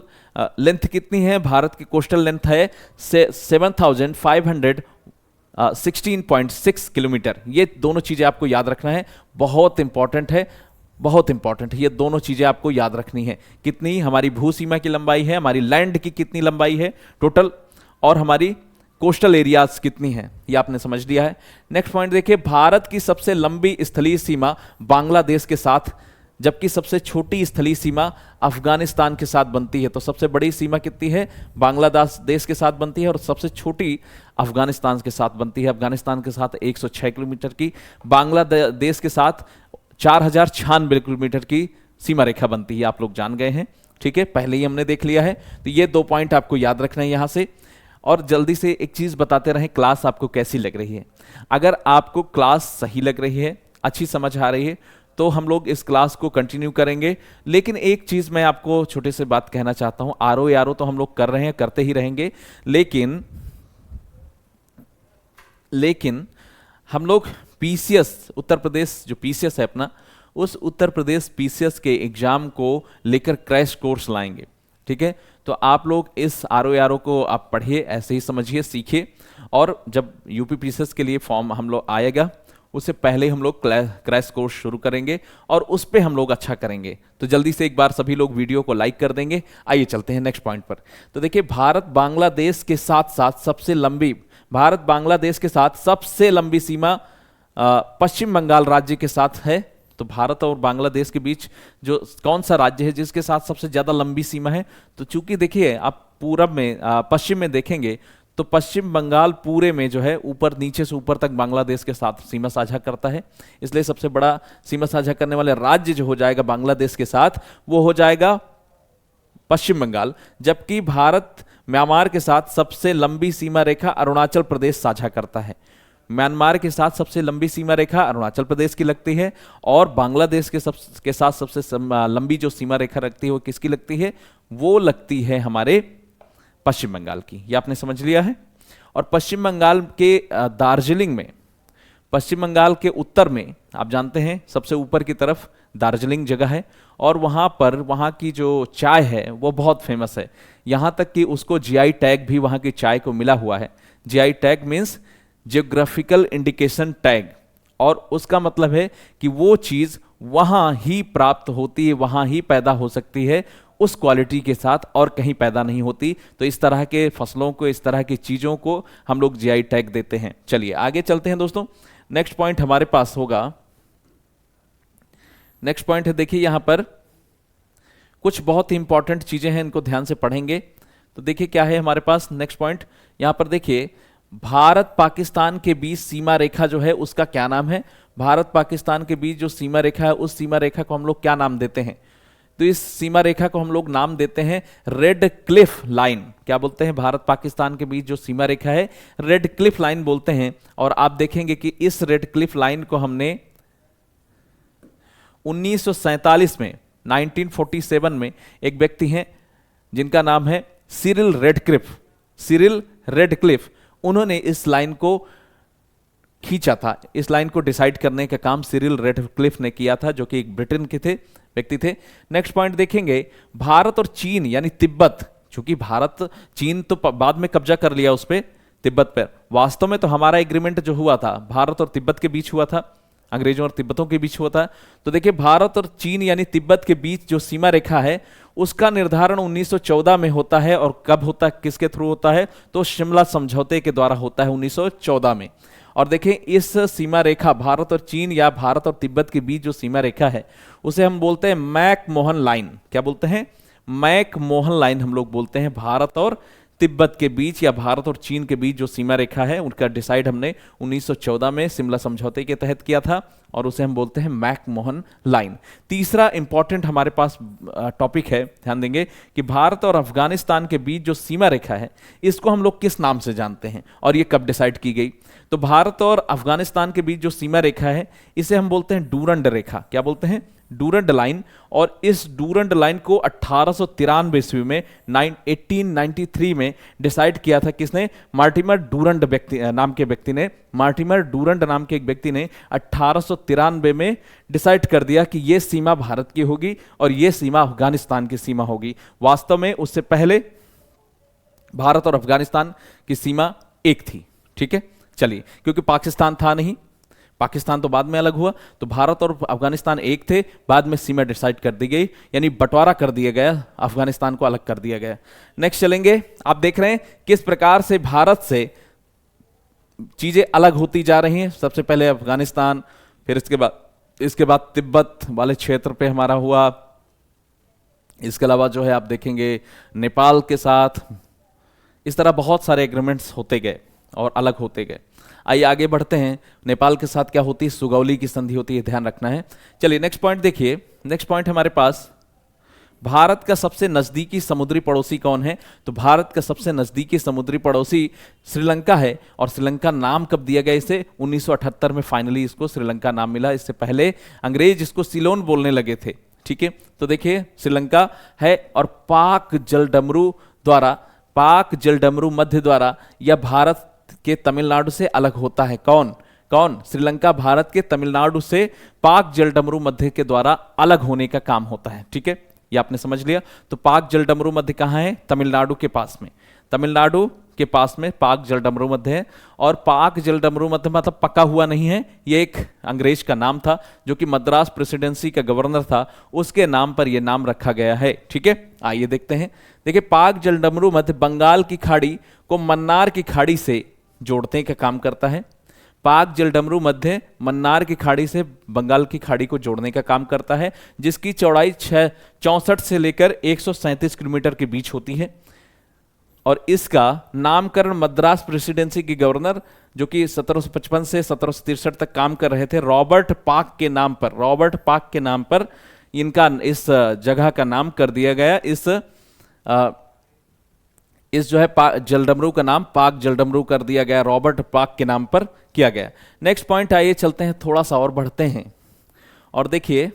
लेंथ कितनी है? भारत की कोस्टल लेंथ है 7,516.6 किलोमीटर। ये दोनों चीजें आपको याद रखना है, बहुत इंपॉर्टेंट है, बहुत इंपॉर्टेंट है। ये दोनों चीजें आपको याद रखनी है, कितनी हमारी भू सीमा की लंबाई है, हमारी लैंड की कितनी लंबाई है टोटल, और हमारी कोस्टल एरियाज कितनी है, ये आपने समझ लिया है। नेक्स्ट पॉइंट देखिए, भारत की सबसे लंबी स्थलीय सीमा बांग्लादेश के साथ, जबकि सबसे छोटी स्थलीय सीमा अफगानिस्तान के साथ बनती है। तो सबसे बड़ी सीमा कितनी है? बांग्लादेश के साथ बनती है, और सबसे छोटी अफगानिस्तान के साथ बनती है। अफगानिस्तान के साथ 106 किलोमीटर की, बांग्लादेश के साथ 4,096 किलोमीटर की सीमा रेखा बनती है। आप लोग जान गए हैं, ठीक है, पहले ही हमने देख लिया है। तो ये 2 पॉइंट आपको याद रखना है यहां से। और जल्दी से एक चीज बताते रहें, क्लास आपको कैसी लग रही है। अगर आपको क्लास सही लग रही है, अच्छी समझ आ रही है, तो हम लोग इस क्लास को कंटिन्यू करेंगे। लेकिन एक चीज मैं आपको छोटे से बात कहना चाहता हूं, आरओ तो हम लोग कर रहे हैं, करते ही रहेंगे, लेकिन हम लोग पीसीएस, उत्तर प्रदेश जो पीसीएस है अपना, उस उत्तर प्रदेश पीसीएस के एग्जाम को लेकर क्रैश कोर्स लाएंगे। ठीक है, तो आप लोग इस आरओ को आप पढ़िए, ऐसे ही समझिए, सीखिए। और जब यूपी पीसीएस के लिए फॉर्म हम लोग आएगा, उससे पहले हम लोग क्रैश कोर्स शुरू करेंगे और उस पे हम लोग अच्छा करेंगे। तो जल्दी से एक बार सभी लोग वीडियो को लाइक कर देंगे। आइए चलते हैं नेक्स्ट पॉइंट पर। तो देखिए, भारत बांग्लादेश के साथ सबसे लंबी सीमा पश्चिम बंगाल राज्य के साथ है। तो भारत और बांग्लादेश के बीच जो कौन सा राज्य है जिसके साथ सबसे ज्यादा लंबी सीमा है? तो चूंकि देखिए, आप पूरब में पश्चिम में देखेंगे तो पश्चिम बंगाल पूरे में जो है ऊपर, नीचे से ऊपर तक बांग्लादेश के साथ सीमा साझा करता है। इसलिए सबसे बड़ा सीमा साझा करने वाले राज्य जो हो जाएगा बांग्लादेश के साथ, वो हो जाएगा पश्चिम बंगाल। जबकि भारत म्यांमार के साथ सबसे लंबी सीमा रेखा अरुणाचल प्रदेश साझा करता है। म्यांमार के साथ सबसे लंबी सीमा रेखा अरुणाचल प्रदेश की लगती है, और बांग्लादेश के साथ सबसे लंबी जो सीमा रेखा रखती है वो किसकी लगती है? वो लगती है हमारे पश्चिम बंगाल की। ये आपने समझ लिया है। और पश्चिम बंगाल के दार्जिलिंग में, पश्चिम बंगाल के उत्तर में आप जानते हैं सबसे ऊपर की तरफ दार्जिलिंग जगह है, और वहां पर वहां की जो चाय है वो बहुत फेमस है। यहां तक कि उसको जीआई टैग भी वहां की चाय को मिला हुआ है। GI tag means geographical indication tag, और उसका मतलब है कि वो चीज वहां ही प्राप्त होती है, वहां ही पैदा हो सकती है उस क्वालिटी के साथ, और कहीं पैदा नहीं होती। तो इस तरह के फसलों को, इस तरह की चीजों को हम लोग जीआई टैग देते हैं। चलिए आगे चलते हैं दोस्तों। नेक्स्ट पॉइंट हमारे पास होगा, नेक्स्ट पॉइंट है, देखिए यहां पर कुछ बहुत ही इंपॉर्टेंट चीजें हैं, इनको ध्यान से पढ़ेंगे तो देखिए क्या है हमारे पास नेक्स्ट पॉइंट। यहां पर देखिए भारत पाकिस्तान के बीच सीमा रेखा जो है उसका क्या नाम है। भारत पाकिस्तान के बीच जो सीमा रेखा है, उस सीमा रेखा को हम लोग क्या नाम देते हैं? तो इस सीमा रेखा को हम लोग नाम देते हैं रेड क्लिफ लाइन। क्या बोलते हैं? भारत पाकिस्तान के बीच जो सीमा रेखा है रेड क्लिफ लाइन बोलते हैं। और आप देखेंगे कि इस रेड क्लिफ लाइन को हमने 1947 में, 1947 में एक व्यक्ति हैं जिनका नाम है सिरिल रेडक्लिफ, सिरिल रेडक्लिफ, उन्होंने इस लाइन को खींचा था। इस लाइन को डिसाइड करने का काम सिरिल रेडक्लिफ ने किया था, जो कि एक ब्रिटेन के थे, व्यक्ति थे। नेक्स्ट पॉइंट देखेंगे, भारत और चीन यानी तिब्बत, चूंकि भारत चीन तो बाद में कब्जा कर लिया उस पे, तिब्बत पर, वास्तव में तो हमारा एग्रीमेंट जो हुआ था भारत और तिब्बत के बीच हुआ था, अंग्रेजों और तिब्बतों के बीच हुआ था। तो देखिए भारत और चीन यानी तिब्बत के बीच जो सीमा रेखा है उसका निर्धारण 1914 में होता है। और कब होता है, किसके थ्रू होता है? तो शिमला समझौते के द्वारा होता है 1914 में। और देखें इस सीमा रेखा भारत और चीन या भारत और तिब्बत के बीच जो सीमा रेखा है उसे हम बोलते हैं मैक मोहन लाइन। क्या बोलते हैं? मैक मोहन लाइन हम लोग बोलते हैं। भारत और तिब्बत के बीच या भारत और चीन के बीच जो सीमा रेखा है उनका डिसाइड हमने 1914 में शिमला समझौते के तहत किया था, और उसे हम बोलते हैं मैक मोहन लाइन। तीसरा इंपॉर्टेंट हमारे पास टॉपिक है, ध्यान देंगे कि भारत और अफगानिस्तान के बीच जो सीमा रेखा है इसको हम लोग किस नाम से जानते हैं और ये कब डिसाइड की गई? तो भारत और अफगानिस्तान के बीच जो सीमा रेखा है इसे हम बोलते हैं डूरंड रेखा। क्या बोलते हैं? Durand line. और इस डूरंड लाइन को 1893 ईस्वी में 1893 में डिसाइड किया था। किसने? मार्टिमर डूरंड व्यक्ति नाम के व्यक्ति ने, मार्टिमर डूरंड नाम के एक व्यक्ति ने 1893 में डिसाइड कर दिया कि यह सीमा भारत की होगी और यह सीमा अफगानिस्तान की सीमा होगी। वास्तव में उससे पहले भारत और अफगानिस्तान की सीमा एक थी। ठीक है, चलिए, क्योंकि पाकिस्तान था नहीं, पाकिस्तान तो बाद में अलग हुआ, तो भारत और अफगानिस्तान एक थे, बाद में सीमा डिसाइड कर दी गई, यानी बंटवारा कर दिया गया, अफगानिस्तान को अलग कर दिया गया। नेक्स्ट चलेंगे, आप देख रहे हैं किस प्रकार से भारत से चीजें अलग होती जा रही हैं। सबसे पहले अफगानिस्तान, फिर इसके बाद तिब्बत वाले क्षेत्र पे हमारा हुआ। इसके अलावा जो है आप देखेंगे नेपाल के साथ, इस तरह बहुत सारे एग्रीमेंट्स होते गए और अलग होते गए। आइए आगे बढ़ते हैं। नेपाल के साथ क्या होती है? सुगौली की संधि होती है, ध्यान रखना है। चलिए नेक्स्ट पॉइंट देखिए। नेक्स्ट पॉइंट हमारे पास, भारत का सबसे नजदीकी समुद्री पड़ोसी कौन है? तो भारत का सबसे नजदीकी समुद्री पड़ोसी श्रीलंका है। और श्रीलंका नाम कब दिया गया इसे? 1978 में फाइनली इसको श्रीलंका नाम मिला। इससे पहले अंग्रेज इसको सिलोन बोलने लगे थे। ठीक है, तो देखिए श्रीलंका है। और पाक जलडमरू द्वारा, पाक जलडमरू मध्य द्वारा या भारत के तमिलनाडु से अलग होता है। कौन कौन? श्रीलंका भारत के तमिलनाडु से पाक जलडमरू मध्य के द्वारा अलग होने का काम होता है। ठीक है, ये आपने समझ लिया। तो पाक जलडमरू मध्य कहां है? तमिलनाडु के पास में, तमिलनाडु के पास में पाक जलडमरू मध्य है। और पाक जलडमरू मध्य मतलब पका हुआ नहीं है, ये एक अंग्रेज का नाम था जो कि मद्रास प्रेसिडेंसी का गवर्नर था, उसके नाम पर यह नाम रखा गया है। ठीक है, आइए देखते हैं। देखिए पाक जलडमरू मध्य बंगाल की खाड़ी को मन्नार की खाड़ी से जोड़ने का काम करता है। पाक जलडमरू मध्य मन्नार की खाड़ी से बंगाल की खाड़ी को जोड़ने का काम करता है, जिसकी चौड़ाई 64 से लेकर 137 किलोमीटर के बीच होती है। और इसका नामकरण मद्रास प्रेसिडेंसी के गवर्नर जो कि 1755 से 1763 तक काम कर रहे थे, रॉबर्ट पाक के नाम पर, रॉबर्ट पाक के नाम पर इनका इस जगह का नाम कर दिया गया। इस जो है जलडमरू का नाम पाक जलडमरू कर दिया गया, रॉबर्ट पाक के नाम पर किया गया। नेक्स्ट पॉइंट आइए चलते हैं, थोड़ा सा और बढ़ते हैं और देखिए,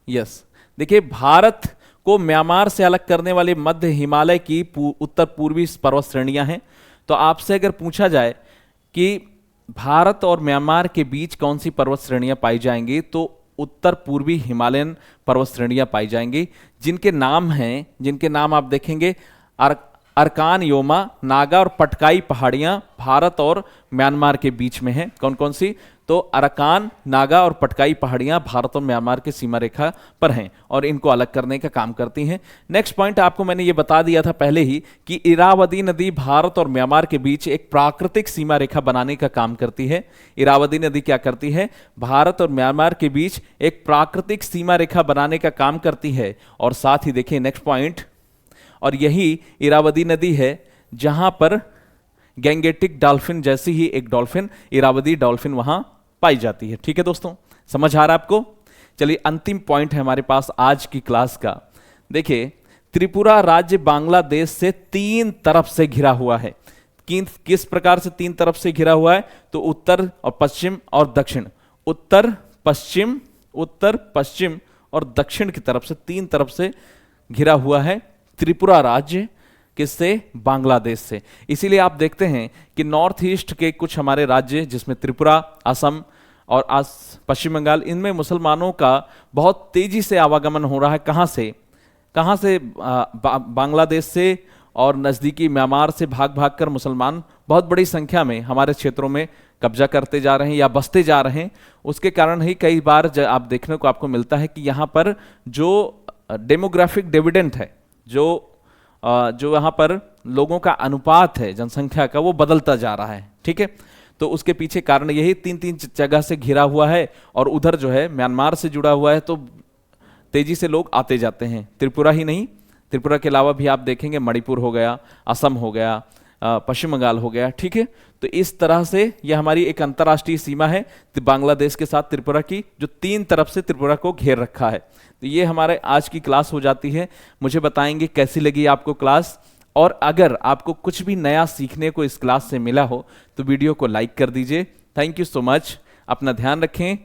यस देखिए, भारत को म्यांमार से अलग करने वाली मध्य हिमालय की उत्तर पूर्वी पर्वत श्रेणियां हैं। तो आपसे अगर पूछा जाए कि भारत और म्यांमार के बीच कौन सी पर्वत श्रेणियां पाई जाएंगी, तो उत्तर पूर्वी हिमालयन पर्वत श्रेणियां पाई जाएंगी, जिनके नाम हैं, जिनके नाम आप देखेंगे अरकान योमा, नागा और पटकाई पहाड़ियां भारत और म्यांमार के बीच में हैं। कौन कौन सी? तो तो अराकान, नागा और पटकाई पहाड़ियां भारत और म्यांमार की सीमा रेखा पर हैं और इनको अलग करने का काम करती हैं। नेक्स्ट पॉइंट आपको मैंने ये बता दिया था पहले ही कि इरावदी नदी भारत और म्यांमार के बीच एक प्राकृतिक सीमा रेखा बनाने का काम करती है। इरावदी नदी क्या करती है? भारत और म्यांमार के बीच एक प्राकृतिक सीमा रेखा बनाने का काम करती है। और साथ ही देखिए नेक्स्ट पॉइंट, और यही इरावदी नदी है जहां पर गैंगेटिक डॉल्फिन जैसी ही एक डॉल्फिन, इरावदी डॉल्फिन वहां पाई जाती है। ठीक है दोस्तों, समझ आ रहा है आपको? चलिए अंतिम पॉइंट है हमारे पास आज की क्लास का। देखिए त्रिपुरा राज्य बांग्लादेश से 3 तरफ से घिरा हुआ है। किस प्रकार से 3 तरफ से घिरा हुआ है? तो उत्तर और पश्चिम और दक्षिण, उत्तर पश्चिम और दक्षिण की तरफ से 3 तरफ से घिरा हुआ है त्रिपुरा राज्य। किससे? बांग्लादेश से। इसीलिए आप देखते हैं कि नॉर्थ ईस्ट के कुछ हमारे राज्य जिसमें त्रिपुरा, असम और पश्चिम बंगाल, इनमें मुसलमानों का बहुत तेजी से आवागमन हो रहा है। कहां से? बांग्लादेश से और नजदीकी म्यांमार से भाग भाग कर मुसलमान बहुत बड़ी संख्या में हमारे क्षेत्रों में कब्जा करते जा रहे हैं या बसते जा रहे हैं। उसके कारण ही कई बार आप देखने को आपको मिलता है कि यहाँ पर जो डेमोग्राफिक डिविडेंड है, जो यहाँ पर लोगों का अनुपात है जनसंख्या का, वो बदलता जा रहा है। ठीक है, तो उसके पीछे कारण यही 3 जगह से घिरा हुआ है और उधर जो है म्यांमार से जुड़ा हुआ है, तो तेजी से लोग आते जाते हैं। त्रिपुरा ही नहीं, त्रिपुरा के अलावा भी आप देखेंगे मणिपुर हो गया, असम हो गया, पश्चिम बंगाल हो गया। ठीक है, तो इस तरह से यह हमारी एक अंतर्राष्ट्रीय सीमा है बांग्लादेश के साथ त्रिपुरा की, जो 3 तरफ से त्रिपुरा को घेर रखा है। तो ये हमारे आज की क्लास हो जाती है। मुझे बताएंगे कैसी लगी आपको क्लास, और अगर आपको कुछ भी नया सीखने को इस क्लास से मिला हो तो वीडियो को लाइक कर दीजिए। थैंक यू सो मच, अपना ध्यान रखें।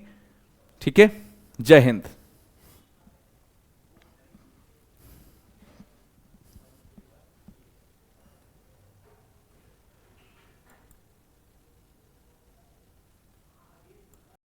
ठीक है, जय हिंद।